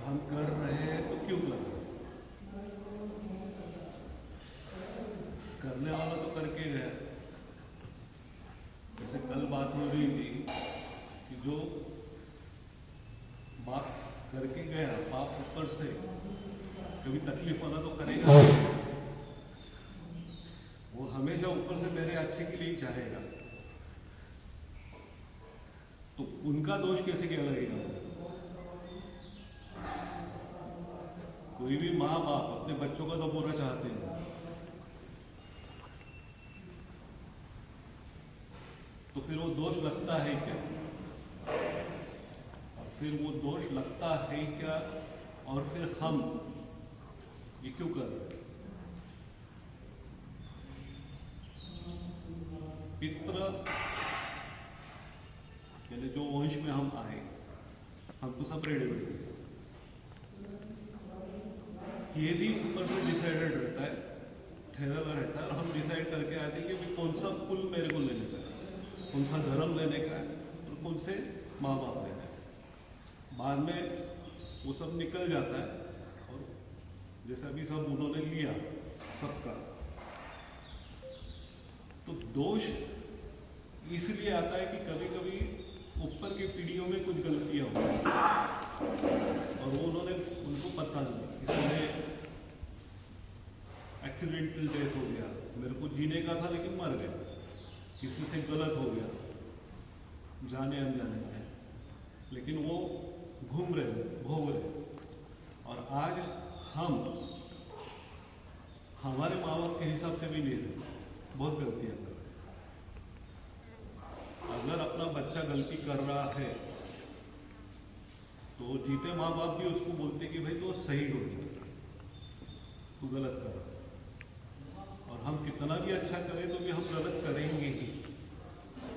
हम कर रहे हैं तो क्यों कर रहे हैं? करने वाला तो करके गया। जैसे कल बात हो रही थी कि जो बात करके गया पाप ऊपर से कभी तकलीफ वाला तो करेगा। वो हमेशा ऊपर से मेरे अच्छे के लिए ही चाहेगा, तो उनका दोष कैसे क्या लगेगा? कोई भी माँ बाप अपने बच्चों का तो बुरा चाहते हैं, तो फिर वो दोष लगता है क्या? और फिर वो दोष लगता है क्या? और फिर हम ये क्यों कर रहे हैं? पितृ यानी जो वंश में हम आए, हम तो सब रेडी बैठे, ये भी ऊपर से डिसाइडेड रहता है, ठहरा रहता है, और हम डिसाइड करके आते हैं कि कौन सा कुल मेरे को लेने का है, कौन सा धर्म लेने का है, और कौन से माँ बाप लेने का है। बाद में वो सब निकल जाता है, और जैसा भी सब उन्होंने लिया सबका, तो दोष इसलिए आता है कि कभी कभी ऊपर की पीढ़ियों में कुछ गलतियां हो और वो उनको पता नहीं, इसलिए एक्सीडेंटल डेथ हो गया, मेरे को जीने का था लेकिन मर गया, किसी से गलत हो गया जाने अनजाने में, लेकिन वो घूम रहे भोग रहे। और आज हम हमारे माँ बाप के हिसाब से भी नहीं रहे, बहुत गलतियां कर रहे। अगर अपना बच्चा गलती कर रहा है तो जीते माँ बाप भी उसको बोलते कि भाई तो सही हो गया, तू गलत कर रहा। और हम कितना भी अच्छा करें तो भी हम गलत करेंगे ही,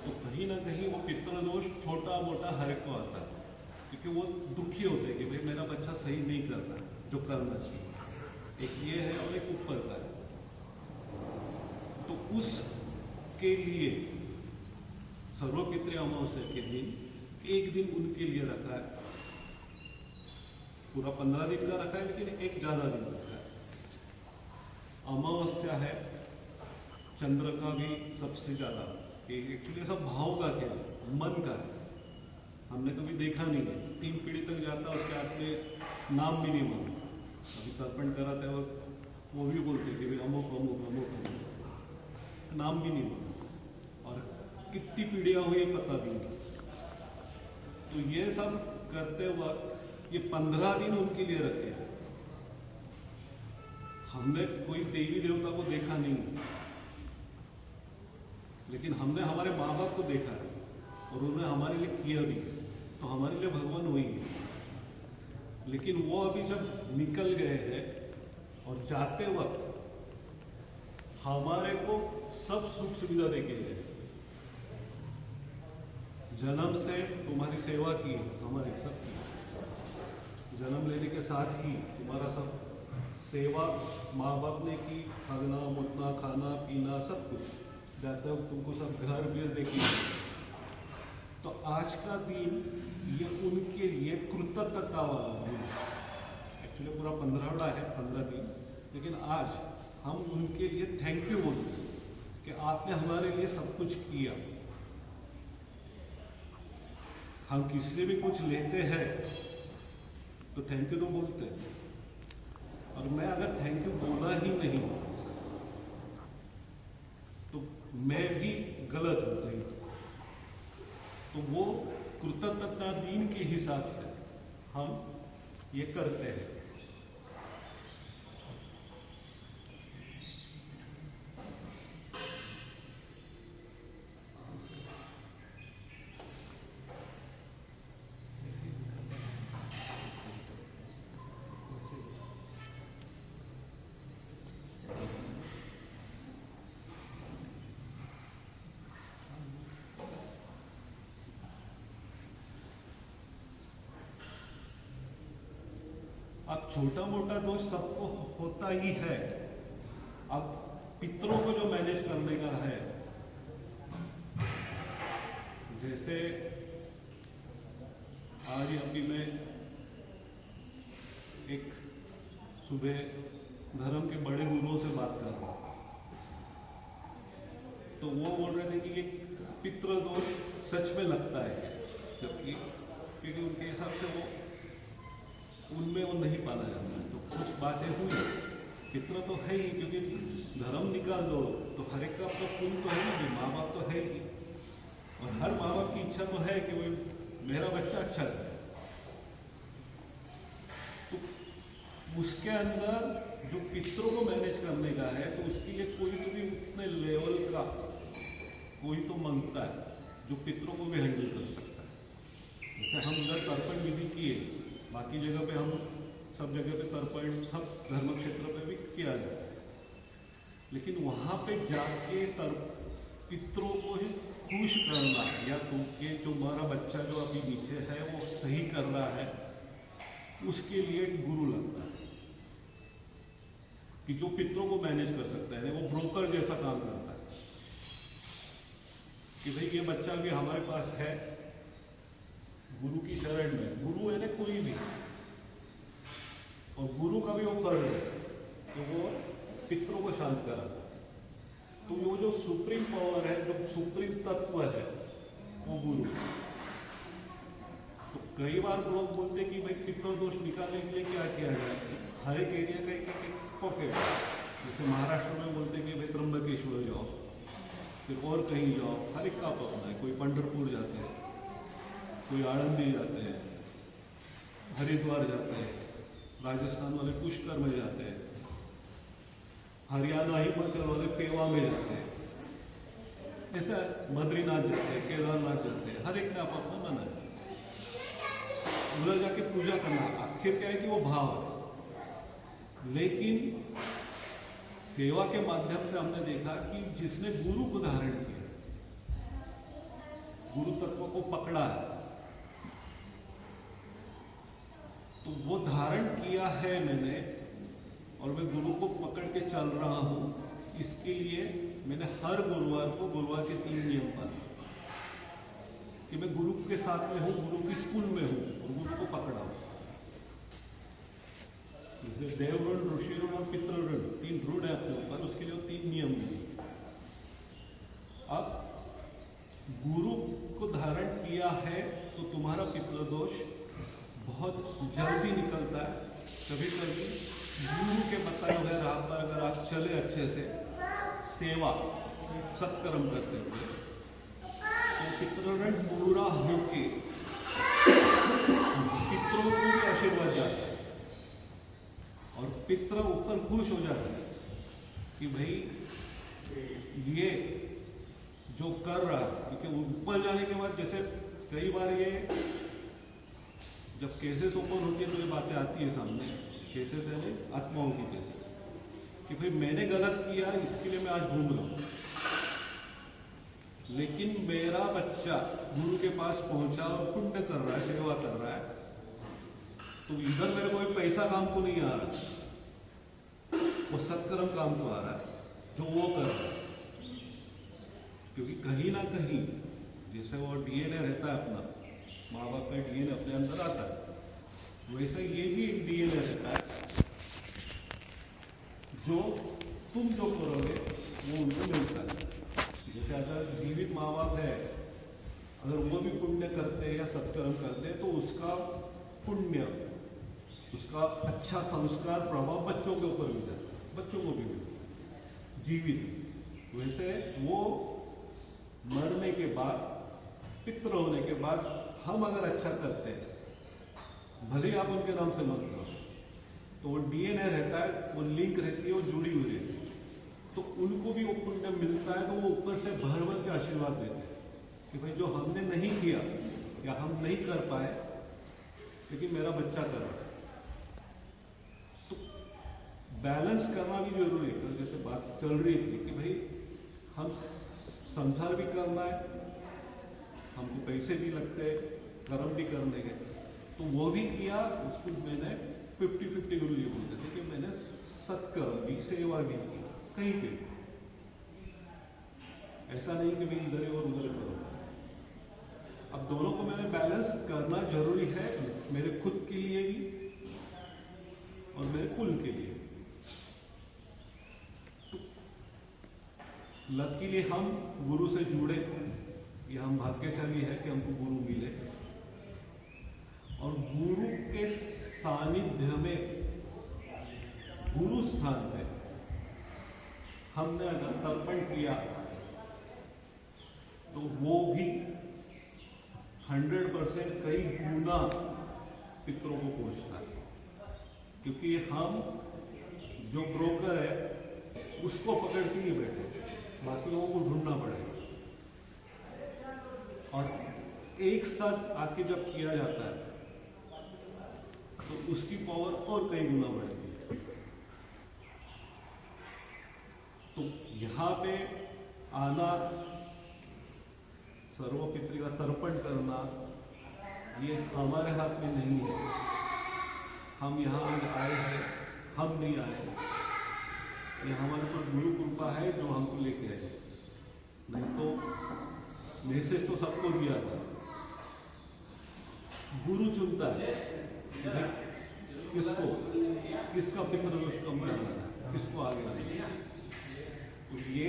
तो कहीं ना कहीं वो पितृदोष छोटा मोटा हर एक को आता है, क्योंकि वो दुखी होते हैं कि भाई मेरा बच्चा सही नहीं कर रहा जो करना चाहिए। एक ये है और एक ऊपर का है, तो उसके लिए सर्वपितृ अमावस्या के दिन एक दिन उनके लिए रखा है, पूरा 15 दिन का रखा है, लेकिन एक ज्यादा दिन रखा है। अमावस्या है, चंद्र का भी सबसे ज्यादा, एक्चुअली सब भाव का खेल, मन का है। हमने कभी देखा नहीं है, 3 पीढ़ी तक जाता है, उसके हाथ में नाम भी नहीं मालूम। अभी तर्पण कराते वक्त वो भी बोलते कि भाई अमुक अमुक अमुक अमुक, नाम भी नहीं मालूम, और कितनी पीढ़ियां हुई पता भी नहीं। तो ये सब करते वक्त ये 15 दिन उनके लिए रखे। हमने कोई देवी देवता को देखा नहीं, लेकिन हमने हमारे माँ बाप को देखा है और उन्होंने हमारे लिए किया भी, तो हमारे लिए भगवान वही है। लेकिन वो अभी जब निकल गए हैं और जाते वक्त हमारे को सब सुख सुविधा देके गए। जन्म से तुम्हारी सेवा की, हमारे सब की, जन्म लेने के साथ ही तुम्हारा सब सेवा माँ बाप ने की, खाना मुतना खाना पीना सब कुछ, जाते वक्त तुमको सब घर भी देखे। तो आज का दिन ये उनके लिए कृतज्ञता वाला दिन, एक्चुअली पूरा 15वां है, 15 दिन, लेकिन आज हम उनके लिए थैंक यू बोलते हैं कि आपने हमारे लिए सब कुछ किया। हम किसी से भी कुछ लेते हैं तो थैंक यू तो बोलते हैं, और मैं अगर थैंक यू बोला ही नहीं तो मैं भी गलत हो गई। तो वो कृतज्ञता दिन के हिसाब से हम ये करते हैं। अब छोटा मोटा दोष सबको होता ही है। अब पितरों को जो मैनेज करने का है, जैसे आज अभी मैं एक सुबह धर्म के बड़े गुरुओं से बात कर रहा था, तो वो बोल रहे थे कि ये पितृदोष सच में लगता है, जबकि क्योंकि उनके हिसाब से वो उनमें वो नहीं पाला जाता है। तो कुछ बातें हुई, पितृ तो है ही, क्योंकि धर्म निकाल दो तो हर एक का अपना कुल तो है ही, माँ बाप तो है ही, और हर माँ बाप की इच्छा तो है कि वो मेरा बच्चा अच्छा है। तो उसके अंदर जो पितरों को मैनेज करने का है, तो उसके लिए कोई तो भी उतने लेवल का कोई तो मांगता है जो पितरों को भी हैंडल कर सकता है। जैसे हम इधर तर्पण विधि किए, बाकी जगह पे हम सब जगह पे तर्पण सब धर्म क्षेत्र पे भी किया जाता है, लेकिन वहाँ पे जाके पितरों को ही खुश करना, या ये जो हमारा बच्चा जो अभी नीचे है वो सही कर रहा है, उसके लिए एक गुरु लगता है कि जो पितरों को मैनेज कर सकता है। वो ब्रोकर जैसा काम करता है कि भाई ये बच्चा भी हमारे पास है, गुरु की शरण में। गुरु है ना कोई भी, और गुरु का भी वो फर्ज है कि वो पितरों को शांत कराता है। तो वो जो सुप्रीम पावर है, जो सुप्रीम तत्व है, वो गुरु। तो कई बार लोग बोलते हैं कि भाई पितृदोष निकालने के लिए क्या किया जाए। हर एक एरिया का एक पॉकेट, जैसे महाराष्ट्र में बोलते हैं कि भाई त्र्यंबकेश्वर जाओ, फिर और कहीं जाओ, हर एक का अपना है। कोई पंढरपुर जाते हैं, कोई आनंदी जाते हैं, हरिद्वार जाते हैं, राजस्थान वाले पुष्कर में जाते हैं, हरियाणा हिमाचल वाले पेवा में जाते हैं, ऐसा बद्रीनाथ जाते हैं, केदारनाथ जाते हैं। हर एक ने अपना मना है, उधर जाके पूजा करना। आखिर क्या है कि वो भाव है। लेकिन सेवा के माध्यम से हमने देखा कि जिसने गुरु को धारण किया, गुरु तत्व को पकड़ा है, तो वो धारण किया है मैंने, और मैं गुरु को पकड़ के चल रहा हूँ। इसके लिए मैंने हर गुरुवार को गुरुवार के 3 नियम पाले कि मैं गुरु के साथ में हूँ, गुरु की स्कूल में हूँ, और गुरु को पकड़ा हूँ। जैसे देव ऋण, ऋषि ऋण और पितृ ऋण, 3 ऋण है अपने ऊपर, उसके लिए 3 नियम दिए। अब गुरु को धारण किया है तो तुम्हारा पितृदोष बहुत जल्दी निकलता है। कभी कभी गुरु के बताए हुए राह पर अगर आप चले अच्छे से, सेवा सत्कर्म करते हुए, तो पितृऋण पूरा होके पितरों को भी आशीर्वाद जाता है, और पितर ऊपर खुश हो जाते हैं कि भाई ये जो कर रहा है। क्योंकि ऊपर जाने के बाद जैसे कई बार ये जब केसेस ओपन होती है तो ये बातें आती है सामने, केसेस है आत्माओं की केसेस, कि भाई मैंने गलत किया, इसके लिए मैं आज घूम रहा हूँ, लेकिन मेरा बच्चा गुरु के पास पहुंचा और पुण्य कर रहा है, सेवा कर रहा है, तो इधर मेरे कोई पैसा काम को नहीं आ रहा, वो सत्कर्म काम को आ रहा है जो वो कर रहा है। क्योंकि कहीं ना कहीं जैसे वो डीएनए रहता है अपना, माँ बाप का डीएनए अपने अंदर आता है, वैसे ये भी एक डीएनए रहता है जो तुम जो करोगे वो उनको मिलता है। जैसे अगर जीवित माँ बाप है, अगर वो भी पुण्य करते हैं या सत्कर्म करते हैं, तो उसका पुण्य, उसका अच्छा संस्कार प्रभाव बच्चों के ऊपर भी जाता है, बच्चों को भी मिलता जीवित। वैसे वो मरने के बाद, पितृ होने के बाद हम अगर अच्छा करते हैं, भले ही आप उनके नाम से मत करो, तो वो डीएनए रहता है, वो लिंक रहती है, वो जुड़ी हुई रहती है, तो उनको भी वो पुण्य मिलता है। तो वो ऊपर से भर भर के आशीर्वाद देते हैं कि भाई जो हमने नहीं किया या हम नहीं कर पाए, लेकिन मेरा बच्चा कर रहा है। तो बैलेंस करना भी जरूरी है। जैसे बात चल रही थी कि भाई हम संसार भी करना है, हमको पैसे भी लगते हैं, कर्म भी करने के, तो वो भी किया। उसको मैंने 50-50 गुरु ये बोलते थे कि मैंने सत्कर्म भी, सेवा भी की कहीं पे। ऐसा नहीं कि मैं इधर और उधर करूँ। अब दोनों को मैंने बैलेंस करना जरूरी है, मेरे खुद के लिए भी लकीली हम गुरु से जुड़े, ये हम भाग्यशाली है कि हमको गुरु मिले, और गुरु के सानिध्य में, गुरु स्थान पे हमने अगर तर्पण किया तो वो भी 100% कई गुना पितरों को पहुंचता है, क्योंकि हम जो ब्रोकर है उसको पकड़ के नहीं बैठे, बाकी लोगों को ढूंढना पड़ेगा। और एक साथ आके जब किया जाता है तो उसकी पावर और कई गुना बढ़ती है। तो यहाँ पे आना, सर्वपितृ का तर्पण करना, ये हमारे हाथ में नहीं है। हम यहाँ आज आए हैं, हम नहीं आए, ये हमारे ऊपर गुरु कृपा है जो हमको लेके आए, नहीं तो मैसेज तो सबको दिया था। गुरु चुनता है किसको, किसका पितृ दोष कम करना है, किसको आगे आना है। तो ये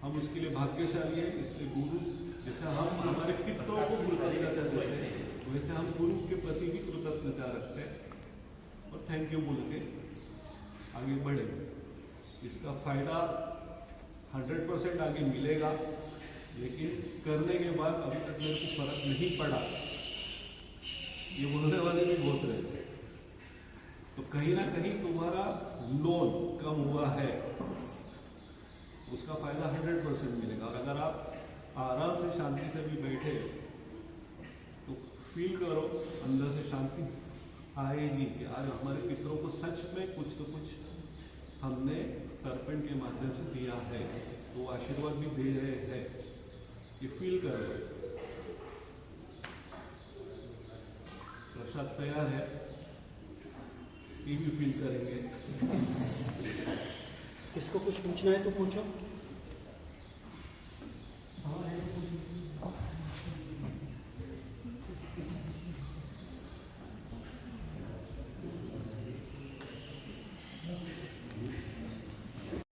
हम उसके लिए भाग्यशाली है। इसलिए गुरु, जैसे हम हमारे पितरों को कृतज्ञता देते हैं, वैसे हम गुरु के प्रति भी कृतज्ञता रखते हैं और थैंक यू बोल के आगे बढ़े। इसका फायदा 100% आगे मिलेगा, लेकिन करने के बाद अभी तक मेरे को फर्क नहीं पड़ा, ये बोलने वाले भी बहुत रहते हैं। तो कहीं ना कहीं तुम्हारा लोन कम हुआ है, उसका फायदा 100% मिलेगा। और अगर आप आराम से शांति से भी बैठे तो फील करो अंदर से शांति आएगी कि आज हमारे पितरों को सच में कुछ तो कुछ हमने तर्पण के माध्यम से दिया है, तो आशीर्वाद भी दे रहे हैं, ये फील करो। प्रसाद तैयार है, ये भी फील करेंगे। इसको कुछ पूछना है तो पूछो।